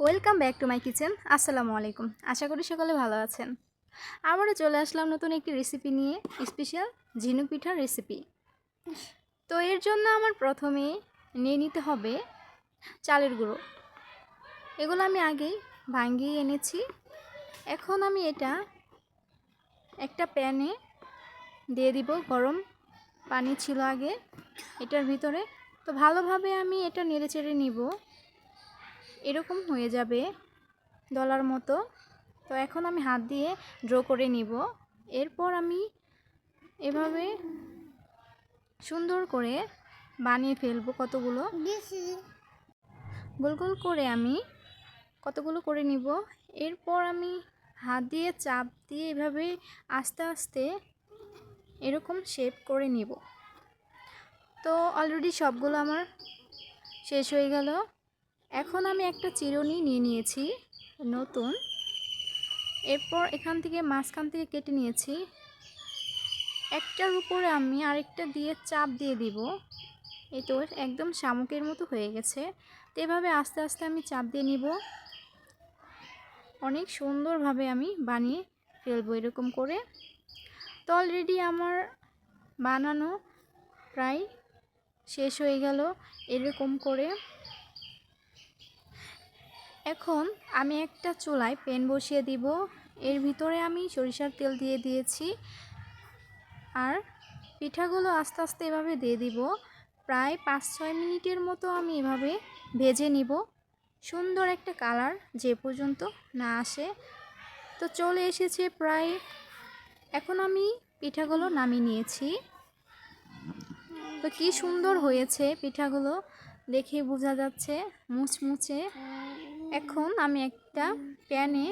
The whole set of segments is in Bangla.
Welcome back to my kitchen. আসসালামু আলাইকুম। আশা করি সকলে ভালো আছেন। আবারও চলে আসলাম নতুন একটি রেসিপি নিয়ে, স্পেশাল ঝিনুক পিঠার রেসিপি। তো এর জন্য আমার প্রথমে নিয়ে নিতে হবে চালের গুঁড়ো। এগুলো আমি আগেই ভাঙিয়ে এনেছি। এখন আমি এটা একটা প্যানে দিয়ে দিব। গরম পানি ছিল আগে এটার ভিতরে। তো ভালোভাবে আমি এটা নেড়েচেড়ে নিব। এরকম হয়ে যাবে ডলার মতো। তো এখন আমি হাত দিয়ে ড্র করে নিব। এরপর আমি এভাবে সুন্দর করে বানিয়ে ফেলবো কতগুলো। গোল গোল করে আমি কতগুলো করে নিব। এরপর আমি হাত দিয়ে চাপ দিয়ে এভাবে আস্তে আস্তে এরকম শেপ করে নিব। তো অলরেডি সবগুলো আমার শেষ হয়ে গেল। এখন আমি একটা চিরুনি নিয়ে নিয়েছি নতুন। এরপর এখান থেকে মাঝখান থেকে কেটে নিয়েছি। একটার উপরে আমি আরেকটা দিয়ে চাপ দিয়ে দিব। এই তো একদম শামুকের মতো হয়ে গেছে। তো এভাবে আস্তে আস্তে আমি চাপ দিয়ে নিব। অনেক সুন্দরভাবে আমি বানিয়ে ফেলবো এরকম করে। তো অলরেডি আমার বানানো প্রায় শেষ হয়ে গেল এরকম করে। এখন আমি একটা চুলায় প্যান বসিয়ে দিব। এর ভিতরে আমি সরিষার তেল দিয়ে দিয়েছি। আর পিঠাগুলো আস্তে আস্তে এভাবে দিয়ে দিব। প্রায় 5-6 মিনিটের মতো আমি এভাবে ভেজে নিব, সুন্দর একটা কালার যে পর্যন্ত না আসে। তো চলে এসেছে প্রায়। এখন আমি পিঠাগুলো নামিয়ে নিয়েছি। তো কি সুন্দর হয়েছে পিঠাগুলো, দেখে বোঝা যাচ্ছে মুচমুচে। এখন আমি একটা প্যানে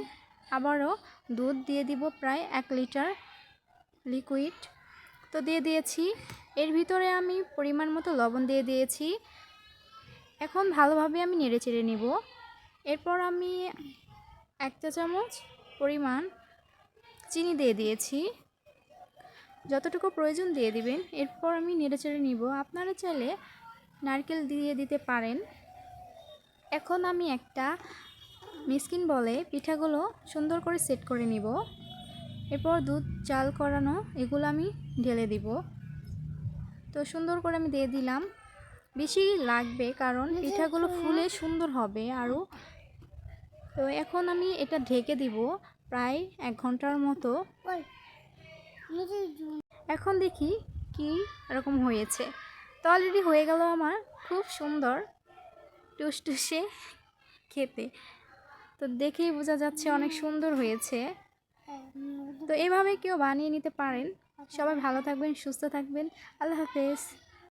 আবারও দুধ দিয়ে দিব, প্রায় 1 লিটার লিকুইড। তো দিয়ে দিয়েছি। এর ভিতরে আমি পরিমাণ মতো লবণ দিয়ে দিয়েছি। এখন ভালোভাবে আমি নেড়েচেড়ে নিব। এরপর আমি 1 চা চামচ পরিমাণ চিনি দিয়ে দিয়েছি, যতটুকু প্রয়োজন দিয়ে দিবেন। এরপর আমি নেড়েচেড়ে নিব। আপনারা চাইলে নারকেল দিয়ে দিতে পারেন। এখন আমি একটা মিক্সিং বলে পিঠাগুলো সুন্দর করে সেট করে নিব। এরপর দুধ জাল করানো এগুলো আমি ঢেলে দিব। তো সুন্দর করে আমি দিয়ে দিলাম। বেশি লাগবে কারণ পিঠাগুলো ফুলে সুন্দর হবে আরও। তো এখন আমি এটা ঢেকে দিব প্রায় 1 ঘন্টার মতো। এখন দেখি কি এরকম হয়েছে। তো অলরেডি হয়ে গেল আমার খুব সুন্দর টুসটুসে খেতে। তো দেখেই বোঝা যাচ্ছে অনেক সুন্দর হয়েছে। তো এভাবে কেউ বানিয়ে নিতে পারেন। সবাই ভালো থাকবেন, সুস্থ থাকবেন। আল্লাহ হাফেজ।